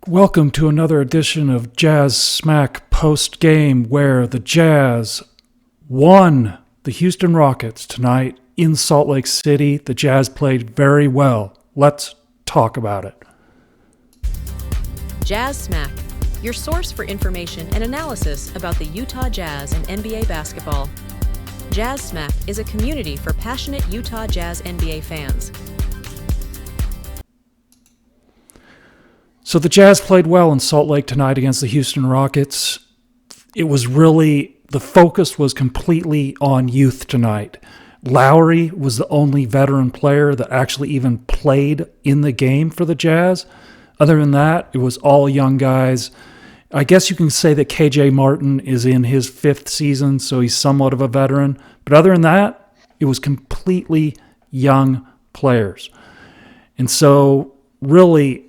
Welcome to another edition of JazzSmack Postgame, where the Jazz won the Houston Rockets tonight in Salt Lake City. The Jazz played very well. Let's talk about it. JazzSmack, your source for information and analysis about the Utah Jazz and NBA basketball. JazzSmack is a community for passionate Utah Jazz NBA fans. So the Jazz played well in Salt Lake tonight against the Houston Rockets. It was really, the focus was completely on youth tonight. Lauri was the only veteran player that actually even played in the game for the Jazz. Other than that, it was all young guys. I guess you can say that KJ Martin is in his fifth season, so he's somewhat of a veteran. But other than that, it was completely young players. And so really,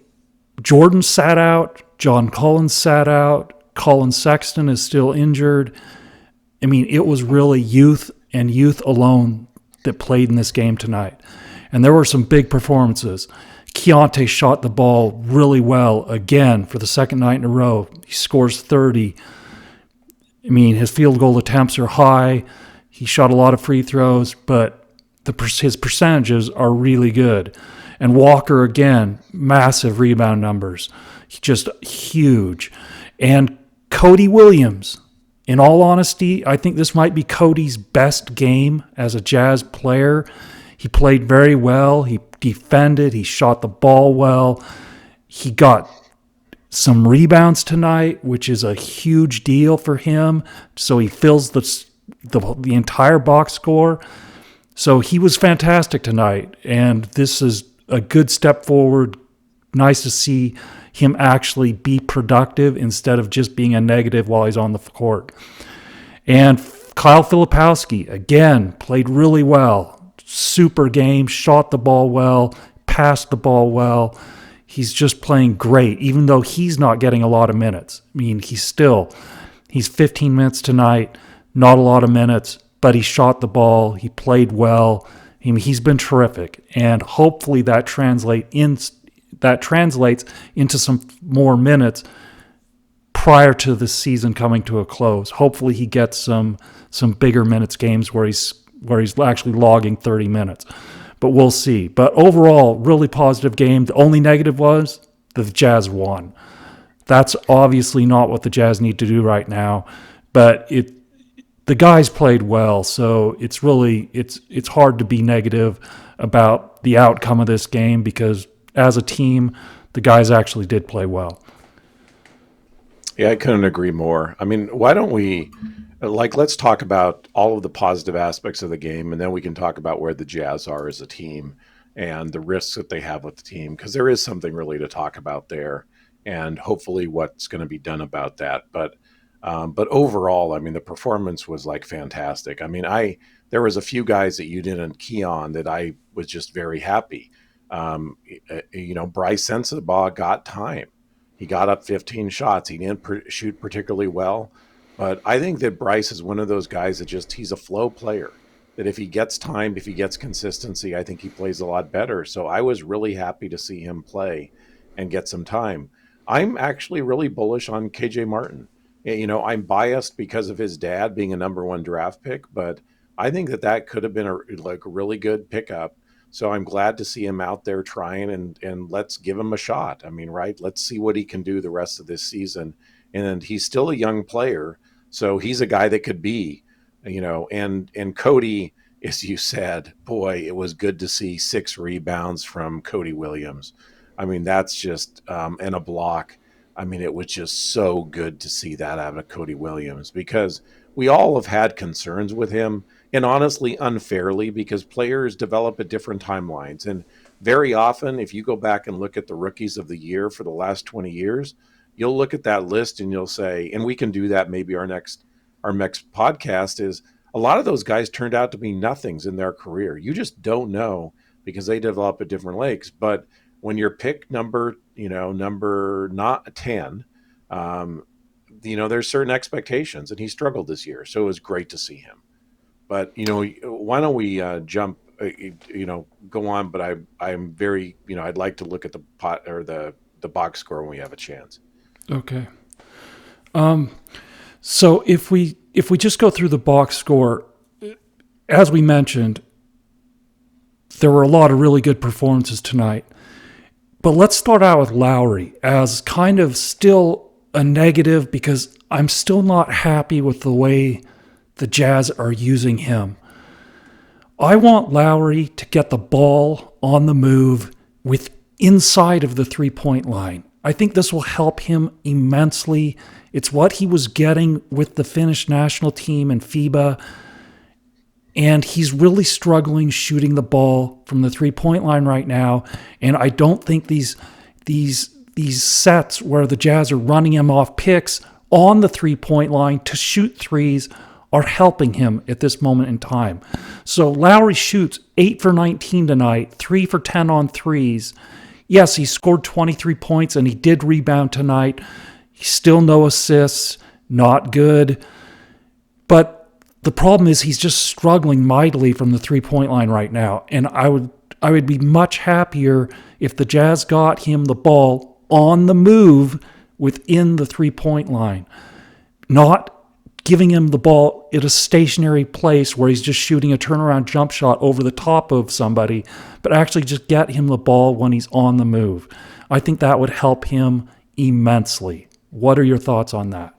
Jordan sat out, John Collins sat out, Colin Sexton is still injured. I mean, it was really youth and youth alone that played in this game tonight. And there were some big performances. Keyonte shot the ball really well again for the second night in a row. He scores 30. I mean, his field goal attempts are high. He shot a lot of free throws, but his percentages are really good. And Walker, again, massive rebound numbers. Just huge. And Cody Williams, in all honesty, I think this might be Cody's best game as a Jazz player. He played very well. He defended. He shot the ball well. He got some rebounds tonight, which is a huge deal for him. So he fills the entire box score. So he was fantastic tonight. And this is a good step forward. Nice to see him actually be productive instead of just being a negative while he's on the court. And Kyle Filipowski, again, played really well. Super game, shot the ball well, passed the ball well. He's just playing great, even though he's not getting a lot of minutes. I mean, he's 15 minutes tonight, not a lot of minutes, but he shot the ball, he played well. I mean, he's been terrific, and hopefully that translates into some more minutes prior to the season coming to a close. Hopefully he gets some bigger minutes games where he's actually logging 30 minutes. But we'll see. But overall, really positive game. The only negative was the Jazz won. That's obviously not what the Jazz need to do right now, but the guys played well, so it's hard to be negative about the outcome of this game because as a team, the guys actually did play well. Yeah, I couldn't agree more. I mean, why don't we, let's talk about all of the positive aspects of the game, and then we can talk about where the Jazz are as a team and the risks that they have with the team, because there is something really to talk about there, and hopefully what's going to be done about that. But overall, I mean, the performance was fantastic. I mean, there was a few guys that you didn't key on that I was just very happy. Bryce Sensabaugh got time. He got up 15 shots. He didn't shoot particularly well, but I think that Bryce is one of those guys that he's a flow player. That if he gets time, if he gets consistency, I think he plays a lot better. So I was really happy to see him play and get some time. I'm actually really bullish on KJ Martin. I'm biased because of his dad being a number one draft pick, but I think that could have been a really good pickup. So I'm glad to see him out there trying and let's give him a shot. I mean, right? Let's see what he can do the rest of this season. And he's still a young player, so he's a guy that could be, and Cody, as you said, boy, it was good to see 6 rebounds from Cody Williams. I mean, that's just, and a block. I mean, it was just so good to see that out of Cody Williams because we all have had concerns with him, and honestly, unfairly, because players develop at different timelines. And very often, if you go back and look at the rookies of the year for the last 20 years, you'll look at that list and you'll say, and we can do that maybe our next podcast, is a lot of those guys turned out to be nothings in their career. You just don't know because they develop at different lakes. But when you're pick number not 10, there's certain expectations, and he struggled this year. So it was great to see him. But, why don't we jump, go on? But I'm very, I'd like to look at the the box score when we have a chance. Okay. So if we just go through the box score, as we mentioned, there were a lot of really good performances tonight. But let's start out with Lauri as kind of still a negative because I'm still not happy with the way the Jazz are using him. I want Lauri to get the ball on the move with inside of the three-point line. I think this will help him immensely. It's what he was getting with the Finnish national team and FIBA. And he's really struggling shooting the ball from the three-point line right now. And I don't think these sets where the Jazz are running him off picks on the three-point line to shoot threes are helping him at this moment in time. So Lauri shoots 8 for 19 tonight, 3 for 10 on threes. Yes, he scored 23 points and he did rebound tonight. He's still no assists, not good. But the problem is he's just struggling mightily from the three-point line right now. And I would be much happier if the Jazz got him the ball on the move within the three-point line, not giving him the ball at a stationary place where he's just shooting a turnaround jump shot over the top of somebody, but actually just get him the ball when he's on the move. I think that would help him immensely. What are your thoughts on that?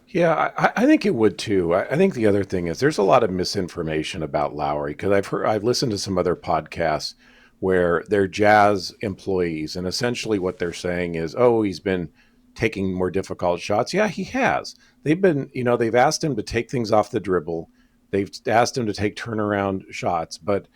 Yeah, I think it would too. I think the other thing is there's a lot of misinformation about Lauri because I've listened to some other podcasts where they're Jazz employees, and essentially what they're saying is, oh, he's been taking more difficult shots. Yeah, he has. They've asked him to take things off the dribble. They've asked him to take turnaround shots, but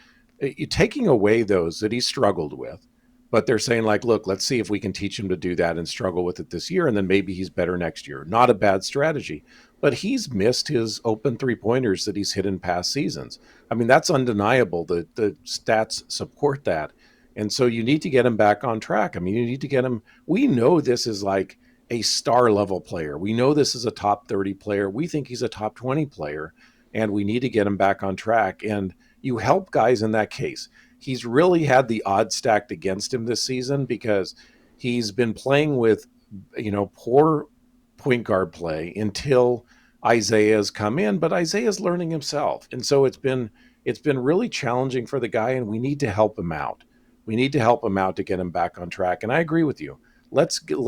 taking away those that he struggled with. But they're saying, like, look, let's see if we can teach him to do that and struggle with it this year, and then maybe he's better next year. Not a bad strategy. But he's missed his open three-pointers that he's hit in past seasons. I mean, that's undeniable. The stats support that. And so you need to get him back on track. I mean, you need to get him. We know this is like a star-level player. We know this is a top 30 player. We think he's a top 20 player, and we need to get him back on track. And you help guys in that case. He's really had the odds stacked against him this season because he's been playing with, poor point guard play until Isaiah's come in, but Isaiah's learning himself. And so it's been really challenging for the guy, and we need to help him out. We need to help him out to get him back on track. And I agree with you. Let's get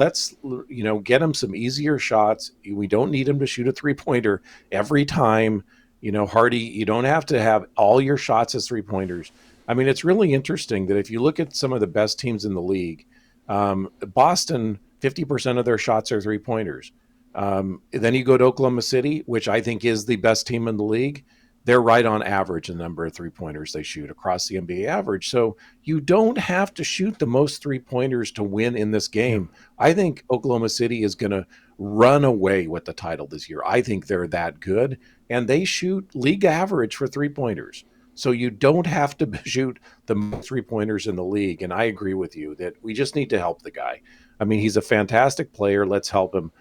him some easier shots. We don't need him to shoot a three-pointer every time. Hardy, you don't have to have all your shots as three-pointers. I mean, it's really interesting that if you look at some of the best teams in the league, Boston, 50% of their shots are three-pointers. Then you go to Oklahoma City, which I think is the best team in the league. They're right on average the number of three-pointers they shoot across the NBA average. So you don't have to shoot the most three-pointers to win in this game. I think Oklahoma City is going to run away with the title this year. I think they're that good, and they shoot league average for three-pointers. So you don't have to shoot the most three-pointers in the league. And I agree with you that we just need to help the guy. I mean, he's a fantastic player. Let's help him.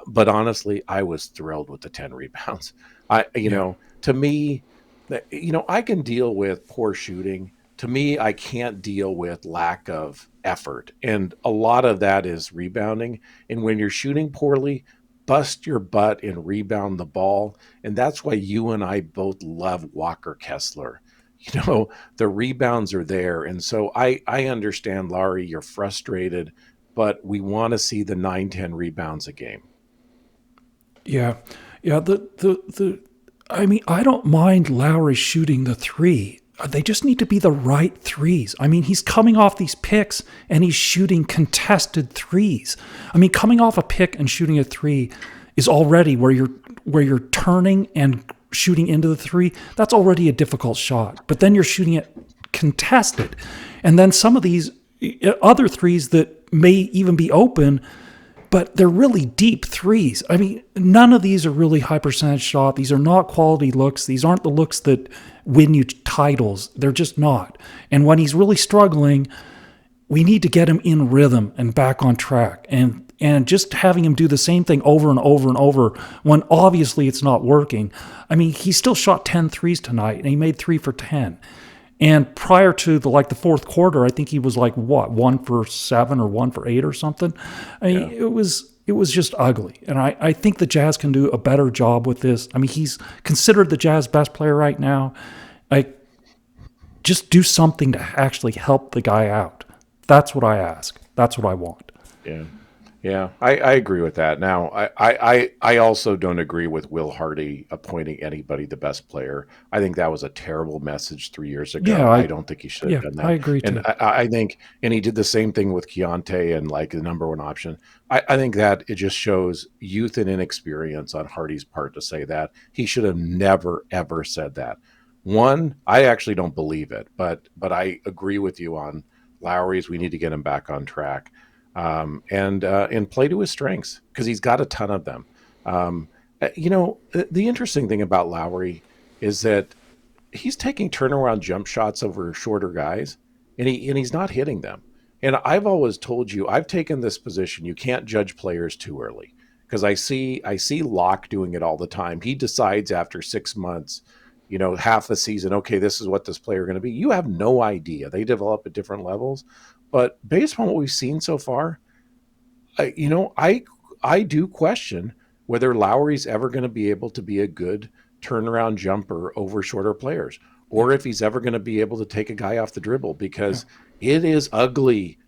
But honestly, I was thrilled with the 10 rebounds. To me, I can deal with poor shooting. To me, I can't deal with lack of effort. And a lot of that is rebounding. And when you're shooting poorly, bust your butt and rebound the ball. And that's why you and I both love Walker Kessler. The rebounds are there. And so I understand, Lauri, you're frustrated, but we want to see the 9-10 rebounds a game. Yeah. Yeah. I mean, I don't mind Lauri shooting the three. They just need to be the right threes. I mean, he's coming off these picks and he's shooting contested threes. I mean, coming off a pick and shooting a three is already where you're turning and shooting into the three. That's already a difficult shot. But then you're shooting it contested. And then some of these other threes that may even be open, but they're really deep threes. I mean, none of these are really high percentage shot. These are not quality looks. These aren't the looks that win you titles. They're just not. And when he's really struggling, we need to get him in rhythm and back on track. And just having him do the same thing over and over and over when obviously it's not working. I mean, he still shot 10 threes tonight and he made 3 for 10. And prior to the fourth quarter, I think he was 1 for 7 or 1 for 8 or something. I mean, it was just ugly. And I think the Jazz can do a better job with this. I mean, he's considered the Jazz best player right now. Just do something to actually help the guy out. That's what I ask. That's what I want. Yeah. Yeah, I agree with that. Now, I also don't agree with Will Hardy appointing anybody the best player. I think that was a terrible message 3 years ago. Yeah, I don't think he should have done that. I agree and too. I think, and he did the same thing with Keyonte and the number one option. I think that it just shows youth and inexperience on Hardy's part to say that. He should have never, ever said that. One, I actually don't believe it, but I agree with you on Lauri's. We need to get him back on track. And play to his strengths because he's got a ton of them. The interesting thing about Lauri is that he's taking turnaround jump shots over shorter guys, and he's not hitting them. And I've always told you, I've taken this position: you can't judge players too early because I see Locke doing it all the time. He decides after 6 months, half the season, okay, this is what this player is going to be. You have no idea. They develop at different levels. But based on what we've seen so far, I do question whether Lauri's ever going to be able to be a good turnaround jumper over shorter players, or if he's ever going to be able to take a guy off the dribble, because it is ugly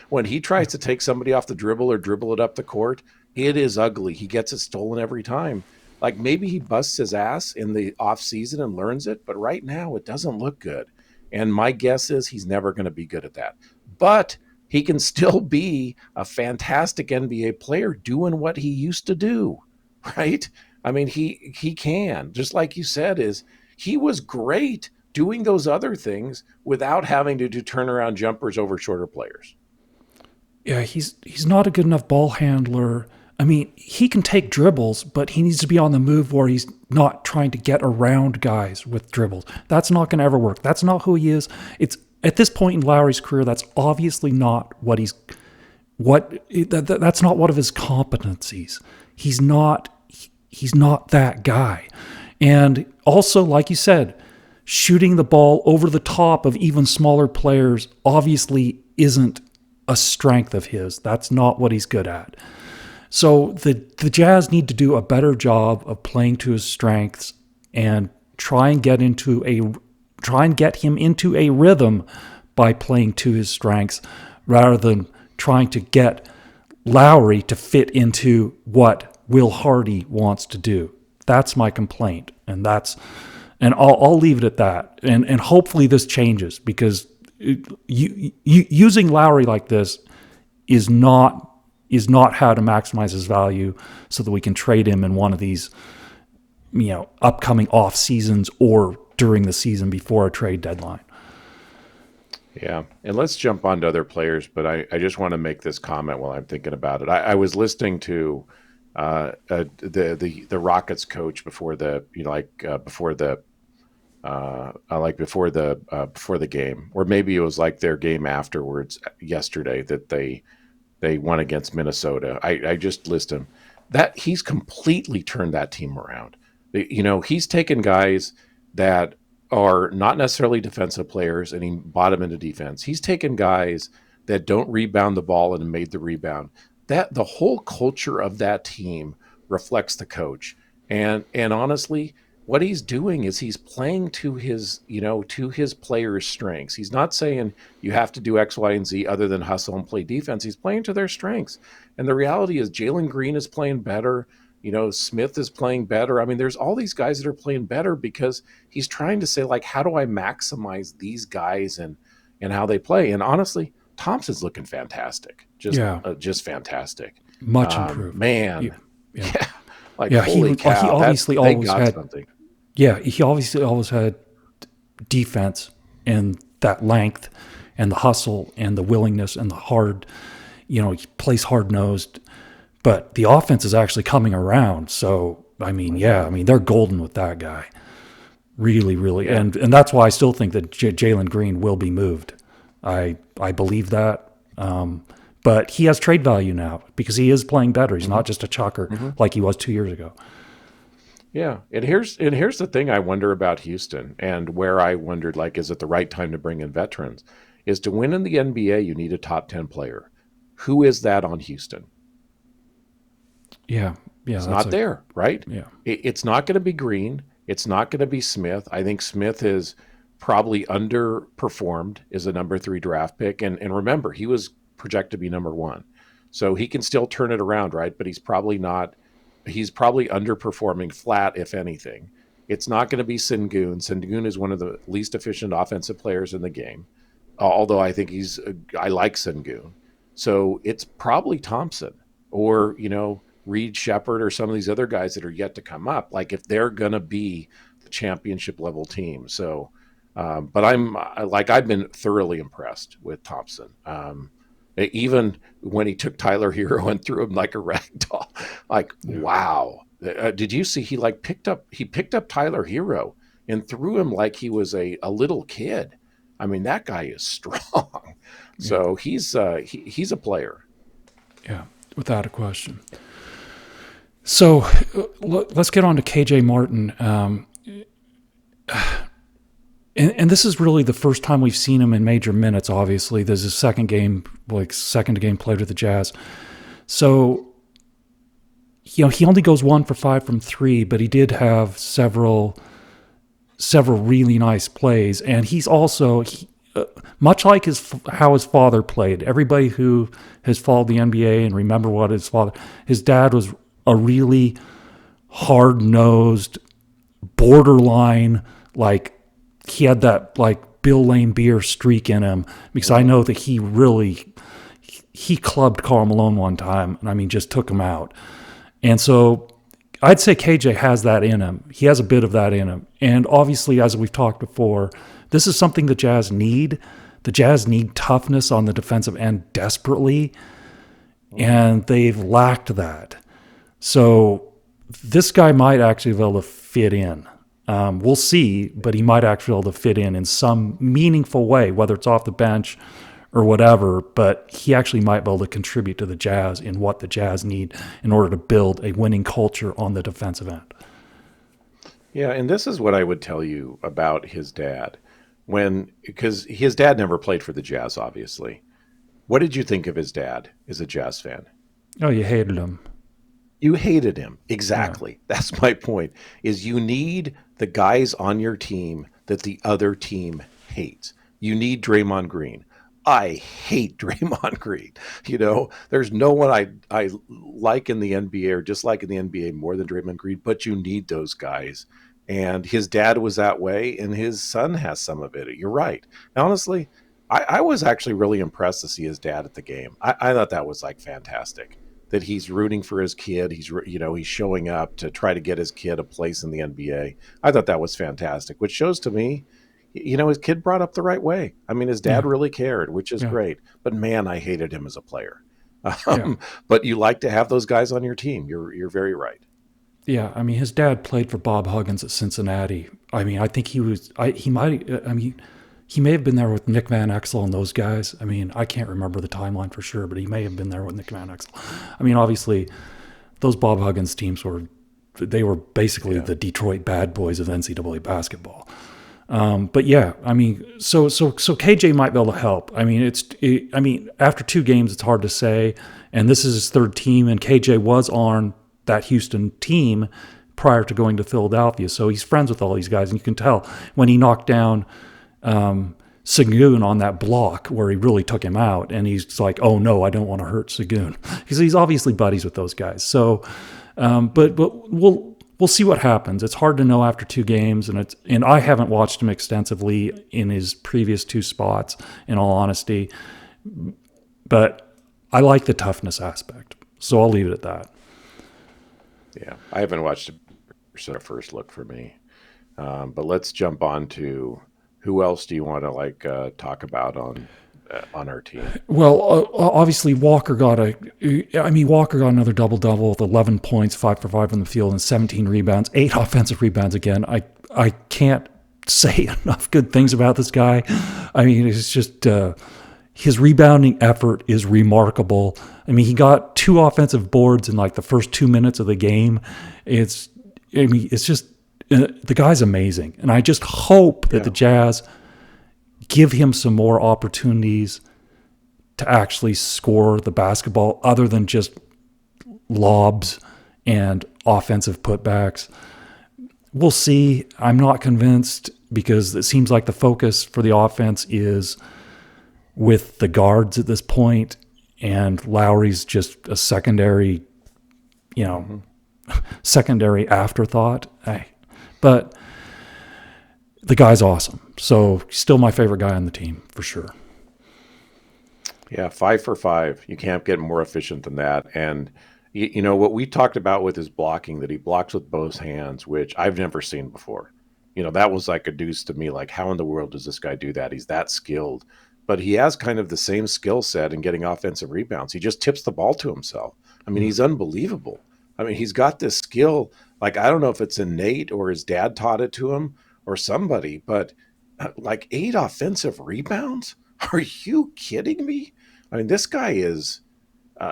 when he tries to take somebody off the dribble or dribble it up the court. It is ugly. He gets it stolen every time. Like maybe he busts his ass in the off season and learns it, but right now it doesn't look good. And my guess is he's never going to be good at that. But he can still be a fantastic NBA player doing what he used to do, right? I mean, he can. Just like you said, he was great doing those other things without having to do turnaround jumpers over shorter players. Yeah, he's not a good enough ball handler. I mean, he can take dribbles, but he needs to be on the move where he's not trying to get around guys with dribbles. That's not going to ever work. That's not who he is. It's at this point in Lauri's career, that's obviously not that's not one of his competencies. He's not that guy. And also, like you said, shooting the ball over the top of even smaller players obviously isn't a strength of his. That's not what he's good at. So the Jazz need to do a better job of playing to his strengths and try and get him into a rhythm by playing to his strengths rather than trying to get Lauri to fit into what Will Hardy wants to do. That's my complaint. And I'll leave it at that. And hopefully this changes, because using Lauri like this is not how to maximize his value so that we can trade him in one of these, upcoming off seasons or during the season before a trade deadline. Yeah. And let's jump on to other players, but I just want to make this comment while I'm thinking about it. I was listening to the Rockets coach before the game, or maybe it was like their game afterwards yesterday that they won against Minnesota. I just listened him that he's completely turned that team around. He's taken guys that are not necessarily defensive players and he bought them into defense. He's taken guys that don't rebound the ball and made the rebound. That the whole culture of that team reflects the coach. And honestly, what he's doing is he's playing to his players' strengths. He's not saying you have to do X, Y, and Z other than hustle and play defense. He's playing to their strengths. And the reality is Jalen Green is playing better. Smith is playing better. I mean, there's all these guys that are playing better because he's trying to say, how do I maximize these guys and how they play? And honestly, Thompson's looking fantastic. Just fantastic. Much improved. Man. Yeah. Holy cow. He obviously always had something. Yeah, he obviously always had defense and that length and the hustle and the willingness and the hard, he plays hard-nosed. But the offense is actually coming around. So, they're golden with that guy. Really, really. Yeah. And that's why I still think that Jalen Green will be moved. I believe that. But he has trade value now because he is playing better. He's not just a chucker like he was 2 years ago. Yeah, and here's the thing I wonder about Houston, and where I wondered, like, is it the right time to bring in veterans? Is to win in the NBA, you need a top 10 player. Who is that on Houston? Yeah, yeah, It's not there, right? yeah, It's not going to be Green. It's not going to be Smith. I think Smith is probably underperformed as a number 3 draft pick. And remember, he was projected to be number 1. So he can still turn it around, right? But he's probably underperforming flat, if anything. It's not going to be Sengun. Sengun is one of the least efficient offensive players in the game. Although I think I like Sengun. So it's probably Thompson or, Reed Shepherd or some of these other guys that are yet to come up, like if they're going to be the championship level team. So, but I've been thoroughly impressed with Thompson. Even when he took Tyler Hero and threw him like a rag doll, wow. Did you see he picked up Tyler Hero and threw him like he was a little kid. I mean, that guy is strong. So he's a player. Yeah, without a question. So let's get on to KJ Martin. And this is really the first time we've seen him in major minutes, obviously. There's his second game played with the Jazz. So, he only goes 1 for 5 from 3, but he did have several really nice plays. And he's also, much like how his father played, everybody who has followed the NBA and remember what his dad was a really hard-nosed, borderline, he had that Bill Laimbeer streak in him, because I know that he clubbed Karl Malone one time, and I mean just took him out. And so I'd say KJ has that in him. He has a bit of that in him. And obviously, as we've talked before, this is something the Jazz need. The Jazz need toughness on the defensive end desperately, and they've lacked that. So this guy might actually be able to fit in. We'll see, but he might actually be able to fit in some meaningful way, whether it's off the bench or whatever, but he actually might be able to contribute to the Jazz in what the Jazz need in order to build a winning culture on the defensive end. Yeah, and this is what I would tell you about his dad. Because his dad never played for the Jazz, obviously. What did you think of his dad as a Jazz fan? Oh, you hated him. You hated him. Exactly. Yeah. That's my point, is you need the guys on your team that the other team hates. You need Draymond Green. I hate Draymond Green. There's no one I like in the NBA or dislike in the NBA more than Draymond Green, but you need those guys. And his dad was that way, and his son has some of it. You're right. And honestly, I was actually really impressed to see his dad at the game. I thought that was fantastic. That he's rooting for his kid. He's showing up to try to get his kid a place in the NBA. I thought that was fantastic, which shows to me, his kid brought up the right way. I mean, his dad really cared, which is great. But man, I hated him as a player. But you like to have those guys on your team. You're very right. Yeah, I mean, his dad played for Bob Huggins at Cincinnati. I mean, I think he may have been there with Nick Van Exel and those guys. I mean, I can't remember the timeline for sure, but he may have been there with Nick Van Exel. I mean, obviously, those Bob Huggins teams were basically the Detroit Bad Boys of NCAA basketball. But yeah, I mean, so KJ might be able to help. I mean, after 2 games, it's hard to say. And this is his 3rd team, and KJ was on that Houston team prior to going to Philadelphia. So he's friends with all these guys, and you can tell when he knocked down Sengun on that block where he really took him out, and he's like, oh no, I don't want to hurt Sengun, because he's obviously buddies with those guys. So, but we'll see what happens. It's hard to know after 2 games, and I haven't watched him extensively in his previous 2 spots, in all honesty. But I like the toughness aspect, so I'll leave it at that. Yeah, I haven't watched a first look for me. But let's jump on to who else do you want to talk about on our team? Well, obviously Walker got another double-double with 11 points, 5 for 5 from the field, and 17 rebounds, 8 offensive rebounds again. I can't say enough good things about this guy. I mean, it's just his rebounding effort is remarkable. I mean, he got 2 offensive boards in the first 2 minutes of the game. I mean, it's just the guy's amazing, and I just hope that the Jazz give him some more opportunities to actually score the basketball other than just lobs and offensive putbacks. We'll see. I'm not convinced because it seems like the focus for the offense is with the guards at this point, and Lauri's just a secondary, secondary afterthought. But the guy's awesome. So still my favorite guy on the team for sure. Yeah, 5 for 5. You can't get more efficient than that. And what we talked about with his blocking, that he blocks with both hands, which I've never seen before. That was like a deuce to me. Like, how in the world does this guy do that? He's that skilled. But he has kind of the same skill set in getting offensive rebounds. He just tips the ball to himself. I mean, he's unbelievable. I mean, he's got this skill. Like, I don't know if it's innate or his dad taught it to him or somebody, but like 8 offensive rebounds? Are you kidding me? I mean, this guy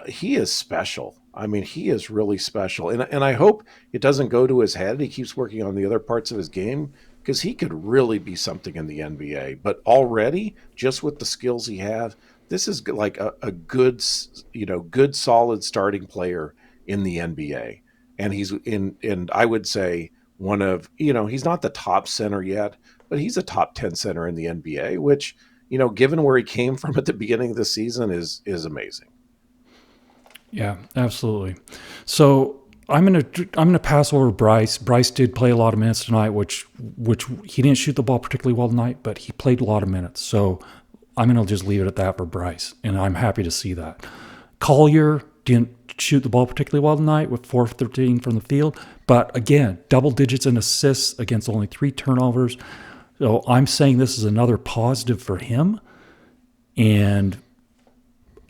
he is special. I mean, he is really special. And I hope it doesn't go to his head. He keeps working on the other parts of his game because he could really be something in the NBA. But already, just with the skills he has, this is like a good, good solid starting player in the NBA. And and I would say one of, he's not the top center yet, but he's a top 10 center in the NBA, which, given where he came from at the beginning of the season is amazing. Yeah, absolutely. So I'm gonna pass over Bryce. Bryce did play a lot of minutes tonight, which he didn't shoot the ball particularly well tonight, but he played a lot of minutes. So I'm gonna just leave it at that for Bryce, and I'm happy to see that. Collier didn't shoot the ball particularly well tonight with 4 for 13 from the field, but again, double digits in assists against only 3 turnovers. So I'm saying this is another positive for him, and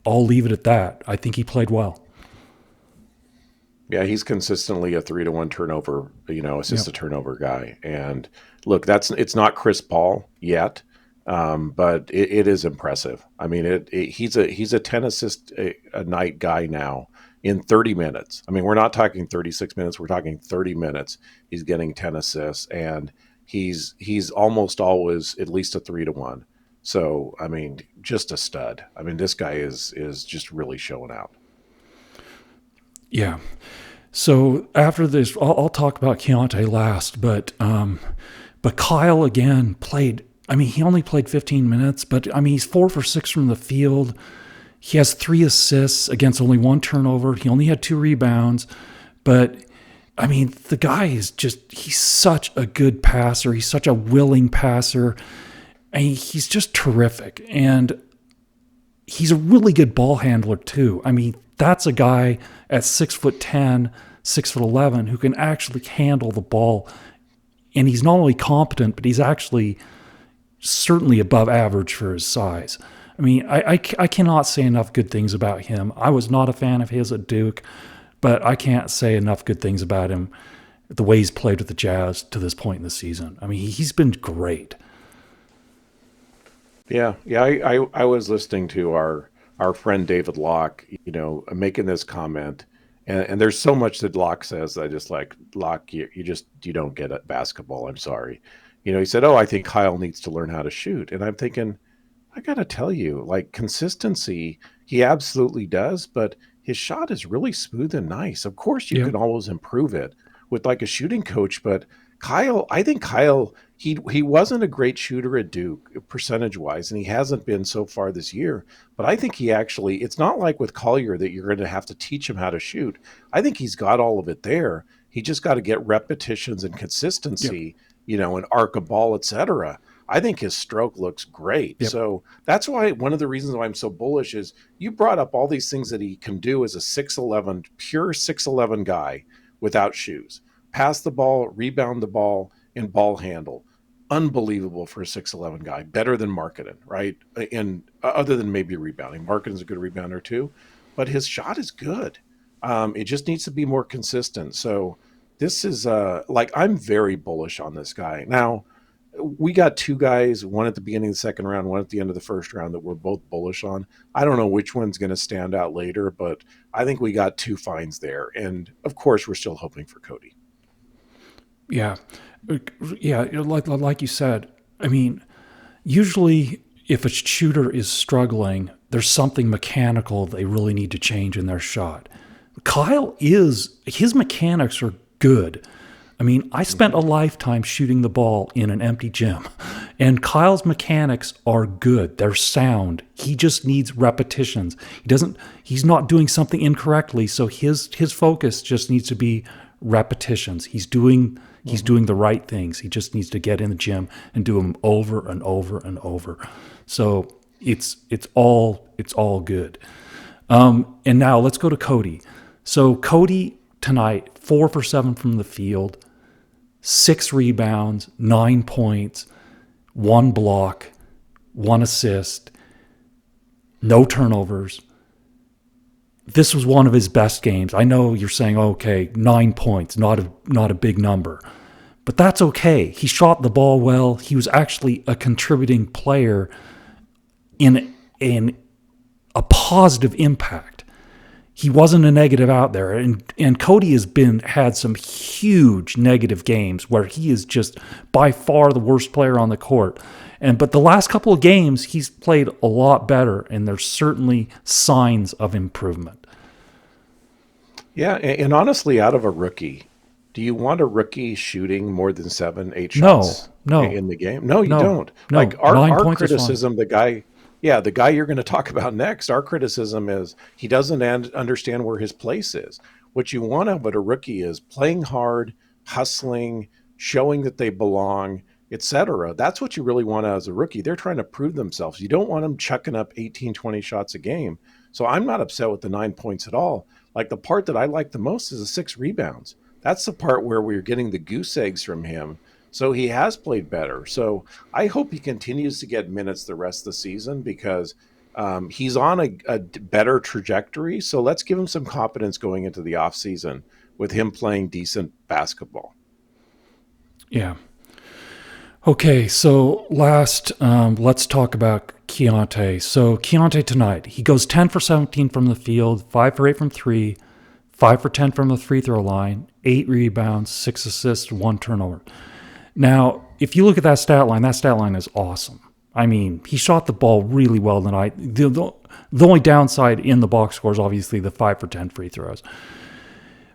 I'll leave it at that. I think he played well. Yeah, he's consistently a 3-to-1 turnover, assist to turnover guy. And look, it's not Chris Paul yet, but it is impressive. I mean, he's a 10 assist a night guy now in 30 minutes. I mean, we're not talking 36 minutes. We're talking 30 minutes. He's getting 10 assists, and he's almost always at least a 3-to-1. So, I mean, just a stud. I mean, this guy is just really showing out. Yeah. So after this, I'll talk about Keyonte last, but Kyle again played. I mean, he only played 15 minutes, but I mean, he's 4 for 6 from the field. He has 3 assists against only 1 turnover. He only had 2 rebounds, but I mean, the guy he's such a good passer. He's such a willing passer. And he's just terrific. And he's a really good ball handler too. I mean, that's a guy at 6'10", 6'11", who can actually handle the ball. And he's not only competent, but he's actually certainly above average for his size. I mean, I cannot say enough good things about him. I was not a fan of his at Duke, but I can't say enough good things about him, the way he's played with the Jazz to this point in the season. I mean, he's been great. Yeah. I was listening to our friend David Locke, making this comment, and there's so much that Locke says that I just like, Locke, you don't get at basketball. I'm sorry. He said, I think Kyle needs to learn how to shoot, and I'm thinking, I got to tell you, like, consistency, he absolutely does, but his shot is really smooth and nice. Of course, you can always improve it with like a shooting coach, but I think Kyle, he wasn't a great shooter at Duke percentage-wise, and he hasn't been so far this year. But I think it's not like with Collier that you're going to have to teach him how to shoot. I think he's got all of it there. He just got to get repetitions and consistency, and arc a ball, etc. I think his stroke looks great. Yep. So that's why one of the reasons why I'm so bullish is you brought up all these things that he can do as a 6'11", pure 6'11" guy without shoes. Pass the ball, rebound the ball, and ball handle. Unbelievable for a 6'11" guy. Better than Markkanen, right? And other than maybe rebounding. Markkanen's a good rebounder too. But his shot is good. It just needs to be more consistent. So this is I'm very bullish on this guy. Now, we got 2 guys, one at the beginning of the second round, one at the end of the first round, that we're both bullish on. I don't know which one's going to stand out later, but I think we got 2 finds there. And, of course, we're still hoping for Cody. Yeah. Yeah. Like you said, I mean, usually if a shooter is struggling, there's something mechanical they really need to change in their shot. His mechanics are good. I mean, I spent a lifetime shooting the ball in an empty gym, and Kyle's mechanics are good. They're sound. He just needs repetitions. He's not doing something incorrectly, so his focus just needs to be repetitions. He's doing the right things. He just needs to get in the gym and do them over and over and over. So it's all good. And now let's go to Cody. So Cody tonight, 4 for 7 from the field, 6 rebounds, 9 points, 1 block, 1 assist, no turnovers. This was one of his best games. I know you're saying, okay, 9 points, not a big number, but that's okay. He shot the ball well. He was actually a contributing player in a positive impact. He wasn't a negative out there. And Cody has had some huge negative games where he is just by far the worst player on the court. But the last couple of games, he's played a lot better, and there's certainly signs of improvement. Yeah, and honestly, out of a rookie, do you want a rookie shooting more than 7-8 shots in the game? No, you don't. No, like our criticism, the guy you're going to talk about next, our criticism is he doesn't understand where his place is. What you want out of a rookie is playing hard, hustling, showing that they belong, etc. That's what you really want as a rookie. They're trying to prove themselves. You don't want them chucking up 18, 20 shots a game. So I'm not upset with the 9 points at all. Like, the part that I like the most is the 6 rebounds. That's the part where we're getting the goose eggs from him. So he has played better. So I hope he continues to get minutes the rest of the season, because he's on a better trajectory. So let's give him some confidence going into the offseason with him playing decent basketball. Yeah. Okay, so let's talk about Keyonte. So Keyonte tonight, he goes 10 for 17 from the field, 5 for 8 from 3, 5 for 10 from the free throw line, 8 rebounds, 6 assists, 1 turnover. Now, if you look at that stat line is awesome. I mean, he shot the ball really well tonight. The only downside in the box score is obviously the 5 for 10 free throws.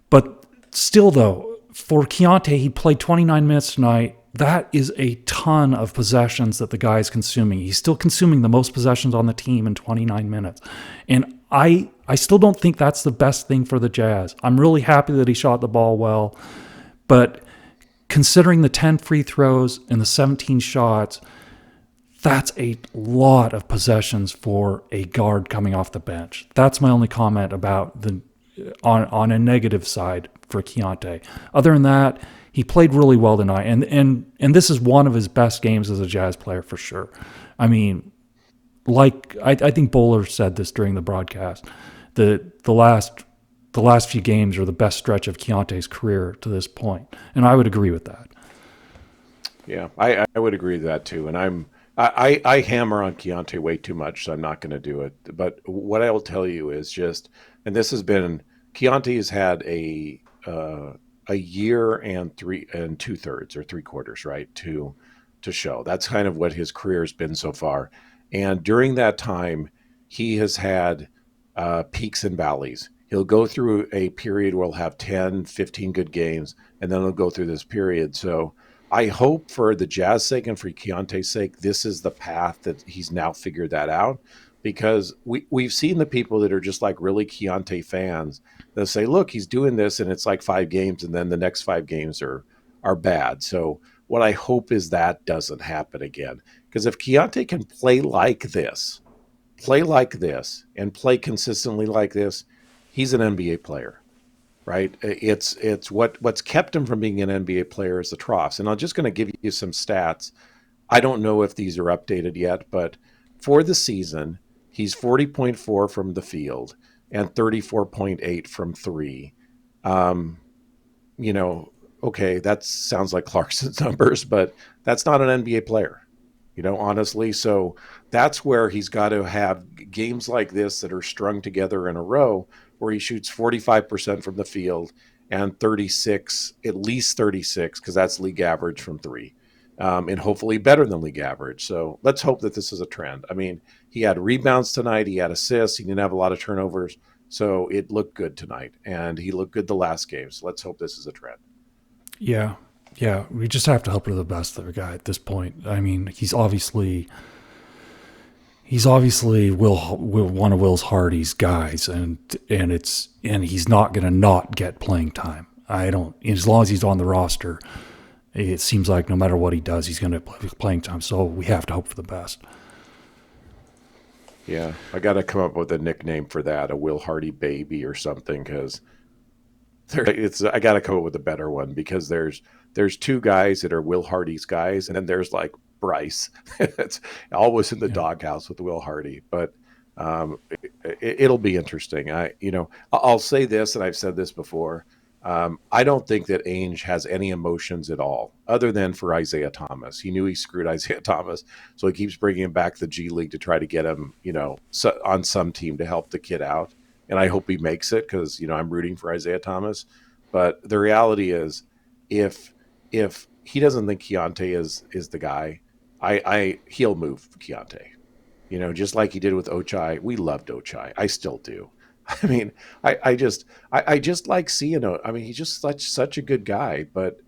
But still, though, for Keyonte, he played 29 minutes tonight. That is a ton of possessions that the guy is consuming. He's still consuming the most possessions on the team in 29 minutes. And I still don't think that's the best thing for the Jazz. I'm really happy that he shot the ball well. But considering the 10 free throws and the 17 shots, that's a lot of possessions for a guard coming off the bench. That's my only comment about on a negative side for Keyonte. Other than that, he played really well tonight, and this is one of his best games as a Jazz player for sure. I mean, like I think Bowler said this during the broadcast, the last few games are the best stretch of Keyonte's career to this point, and I would agree with that. Yeah, I would agree with that too, and I hammer on Keyonte way too much, so I'm not going to do it. But what I will tell you is just, and this has been, Keyonte has had a year and 3 2/3 or 3/4, right, to show. That's kind of what his career has been so far. And during that time, he has had peaks and valleys. He'll go through a period where he'll have 10, 15 good games, and then he'll go through this period. So I hope for the Jazz sake and for Keyonte's sake, this is the path that he's now figured that out, because we've seen the people that are just like really Keyonte fans. They'll say, look, he's doing this and it's like 5 games, and then the next 5 games are bad. So what I hope is that doesn't happen again. Because if Keyonte can play like this, and play consistently like this, he's an NBA player, right? It's what's kept him from being an NBA player is the troughs. And I'm just going to give you some stats. I don't know if these are updated yet, but for the season, he's 40.4 from the field and 34.8 from 3. Okay, that sounds like Clarkson's numbers, but that's not an NBA player, honestly. So that's where he's got to have games like this that are strung together in a row, where he shoots 45% from the field and 36, at least 36, because that's league average from three, and hopefully better than league average. So let's hope that this is a trend. I mean, he had rebounds tonight. He had assists. He didn't have a lot of turnovers. So it looked good tonight, and he looked good the last game. So let's hope this is a trend. Yeah. Yeah. We just have to hope for the best of the guy at this point. I mean, he's obviously one of Will Hardy's guys, and he's not going to not get playing time. As long as he's on the roster, it seems like no matter what he does, he's going to play playing time. So we have to hope for the best. Yeah, I got to come up with a nickname for that, a Will Hardy baby or something, because I got to come up with a better one, because there's two guys that are Will Hardy's guys, and then there's like Bryce. It's always in the doghouse with Will Hardy, but it'll be interesting. I'll say this, and I've said this before. I don't think that Ainge has any emotions at all, other than for Isaiah Thomas. He knew he screwed Isaiah Thomas, so he keeps bringing him back to the G League to try to get him, on some team to help the kid out. And I hope he makes it, because I'm rooting for Isaiah Thomas. But the reality is, if he doesn't think Keyonte is the guy, he'll move Keyonte. Just like he did with Ochai. We loved Ochai. I still do. I mean, I just like seeing him. I mean, he's just such a good guy. But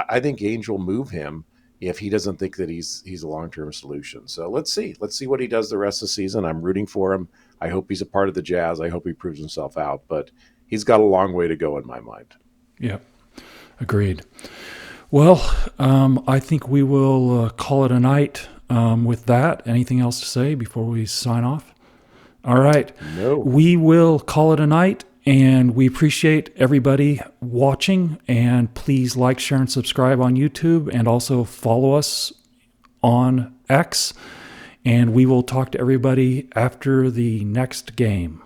I think Ainge will move him if he doesn't think that he's a long-term solution. So let's see what he does the rest of the season. I'm rooting for him. I hope he's a part of the Jazz. I hope he proves himself out. But he's got a long way to go in my mind. Yeah, agreed. Well, I think we will call it a night with that. Anything else to say before we sign off? All right. No. We will call it a night, and we appreciate everybody watching. And please like, share, and subscribe on YouTube, and also follow us on X. And we will talk to everybody after the next game.